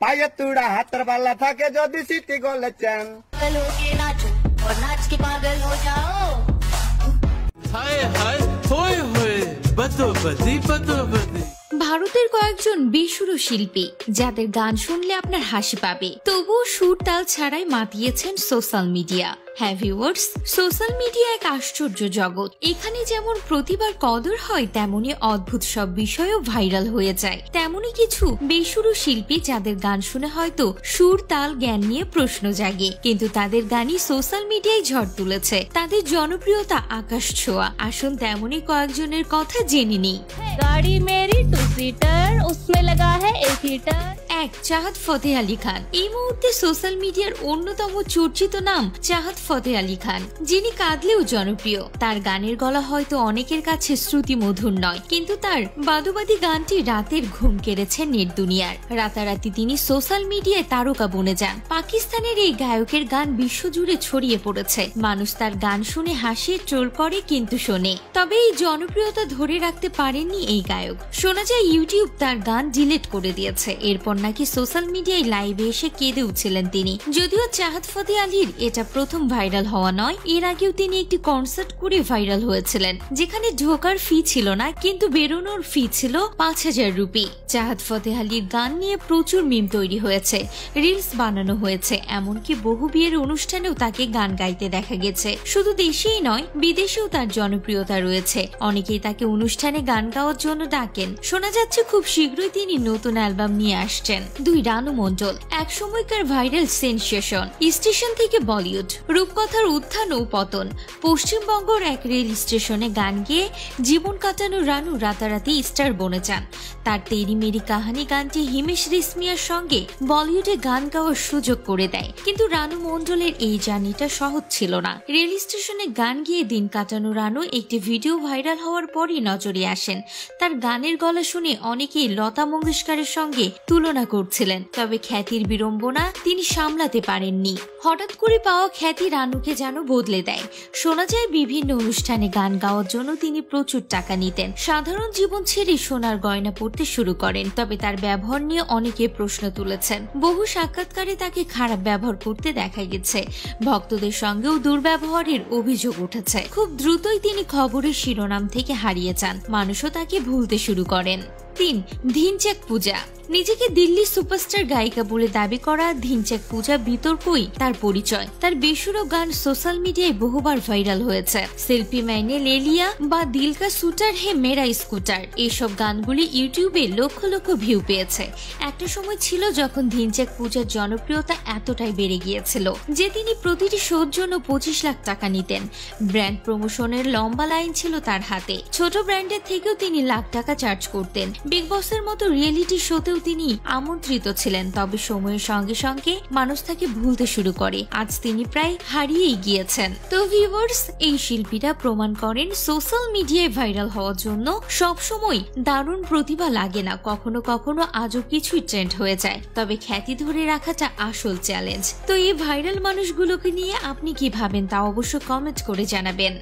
পায়ে তুড়া হাতের পাল্লা থাকে যদি সিটি গোলে চান पागल होके नाचो और नाच के पागल हो जाओ। हाय हाय होए होए बदोबदी बदोबदी। ভারতের কয়েকজন বেসুরো শিল্পী যাদের গান শুনলে আপনার হাসি পাবে, তবুও সুর তাল ছাড়াই মাতিয়েছেন সোশ্যাল মিডিয়া। হ্যাঁ ভিউয়ার্স, সোশ্যাল মিডিয়া এক আশ্চর্য জগৎ। এখানে যেমন প্রতিবার কদর হয়, তেমনি অদ্ভুত সব বিষয়ও ভাইরাল হয়ে যায়। তেমনি কিছু বেসুরো শিল্পী যাদের গান শুনে হয়তো সুর তাল জ্ঞান নিয়ে প্রশ্ন জাগে, কিন্তু তাদের গানই সোশ্যাল মিডিয়ায় ঝড় তুলেছে। তাদের জনপ্রিয়তা আকাশ ছোঁয়া। আসুন তেমনি কয়েকজনের কথা জেনে নিই। गाड़ी मेरी टू सीटर, उसमें लगा है एक हीटर। এক, চাহাত ফতেহ আলী খান। এই মুহূর্তে সোশ্যাল মিডিয়ার অন্যতম চর্চিত নাম চাহাত ফতেহ আলী খান, যিনি কাঁদলেও জনপ্রিয়। তার গানের গলা হয়তো অনেকের কাছে শ্রুতি মধুর নয়, কিন্তু তার বাদুবাদী গানটি রাতের ঘুম কেড়েছে নেট দুনিয়ার। রাতারাতি তিনি সোশ্যাল মিডিয়ায় তারকা বনে যান। পাকিস্তানের এই গায়কের গান বিশ্বজুড়ে ছড়িয়ে পড়েছে। মানুষ তার গান শুনে হাসে, ট্রোল করে, কিন্তু শোনে। তবে এই জনপ্রিয়তা ধরে রাখতে পারেননি এই গায়ক। শোনা যায় ইউটিউব তার গান ডিলিট করে দিয়েছে। এরপর নাকি সোশ্যাল মিডিয়ায় লাইভে এসে কেঁদে উঠছিলেন তিনি। যদিও চাহাত ফতেহ আলীর এটা প্রথম ভাইরাল হওয়া নয়, এর আগেও তিনি একটি কনসার্ট করে ভাইরাল হয়েছিলেন, যেখানে ঢোকার ফি ছিল না, কিন্তু বেরোনোর ফি ছিল ৫,০০০ রুপি। চাহাত ফতেহ আলীর গান নিয়ে প্রচুর মিম তৈরি হয়েছে, রিলস বানানো হয়েছে, এমনকি বহু বিয়ের অনুষ্ঠানেও তাকে গান গাইতে দেখা গেছে। শুধু দেশেই নয়, বিদেশেও তার জনপ্রিয়তা রয়েছে। অনেকেই তাকে অনুষ্ঠানে গান গাওয়ার জন্য ডাকেন। শোনা যাচ্ছে খুব শীঘ্রই তিনি নতুন অ্যালবাম নিয়ে আসছেন। ২, রানু মণ্ডল। এক সময়কার ভাইরাল সেনসেশন, স্টেশন থেকে বলিউড, রূপকথার উত্থান ও পতন। পশ্চিমবঙ্গের এক রেল স্টেশনে গান গেয়ে জীবন কাটানো রানু রাতারাতি স্টার বনে যান। তার তেরি মেরি কাহানি গানটি হিমেশ রেশমিয়ার সঙ্গে বলিউডে গান গাওয়ার সুযোগ করে দেয়। কিন্তু রানু মণ্ডলের এই জার্নিটা সহজ ছিল না। রেল স্টেশনে গান গিয়ে দিন কাটানো রানু একটি ভিডিও ভাইরাল হওয়ার পরই নজরে আসেন। তার গানের গলা শুনে অনেকেই লতা মঙ্গেশকরের সঙ্গে তুলনা করছিলেন, তবে খ্যাতির বিড়ম্বনা তিনি সামলাতে পারেননি। হঠাৎ করে পাওয়া খ্যাতি রানুকে যেন বদলে দেয়। শোনা যায় বিভিন্ন অনুষ্ঠানে গান গাওয়ার জন্য তিনি প্রচুর টাকা নিতেন। সাধারণ জীবন ছেড়ে সোনার গয়না পরতে শুরু করেন। তবে তার ব্যবহার নিয়ে অনেকে প্রশ্ন তুলেছেন। বহু সাক্ষাৎকারে তাকে খারাপ ব্যবহার করতে দেখা গেছে। ভক্তদের সঙ্গেও দুর্ব্যবহারের অভিযোগ উঠেছে। খুব দ্রুতই তিনি খবরের শিরোনাম থেকে হারিয়ে যান। মানুষও তাকে ভুলতে শুরু করেন। ৩, ধিনচ্যাক পূজা। নিজেকে দিল্লি সুপারস্টার গায়িকা বলে দাবি করা ধিনচ্যাক পূজা বিতর্কই তার পরিচয়। তার বেসুরো গান সোশ্যাল মিডিয়ায় বহুবার ভাইরাল হয়েছে। সেলফি মাইনে লেলিয়া বা দিল কা শুটার হে মেরা স্কুটার, এসব গানগুলি ইউটিউবে লক্ষ লক্ষ ভিউ পেয়েছে। একটা সময় ছিল যখন ধিনচ্যাক পূজার জনপ্রিয়তা এতটাই বেড়ে গিয়েছিল যে তিনি প্রতিটি শোর জন্য ২৫ লাখ টাকা নিতেন। ব্র্যান্ড প্রমোশনের লম্বা লাইন ছিল তার হাতে। ছোট ব্র্যান্ডের থেকেও তিনি লাখ টাকা চার্জ করতেন। বিগ বসের মতো রিয়েলিটি শোতেও তিনি আমন্ত্রিত ছিলেন। তবে সময়ের সঙ্গে সঙ্গে মানুষ তাকে ভুলতে শুরু করে। আজ তিনি প্রায় হারিয়েই গিয়েছেন। তো ভিউয়ার্স, এই শিল্পীরা প্রমাণ করেন সোশ্যাল মিডিয়ায় ভাইরাল হওয়ার জন্য সবসময় দারুণ প্রতিভা লাগে না। কখনো কখনো আজও কিছুই ট্রেন্ড হয়ে যায়। তবে খ্যাতি ধরে রাখাটা আসল চ্যালেঞ্জ। তো এই ভাইরাল মানুষগুলোকে নিয়ে আপনি কি ভাবেন তা অবশ্য কমেন্ট করে জানাবেন।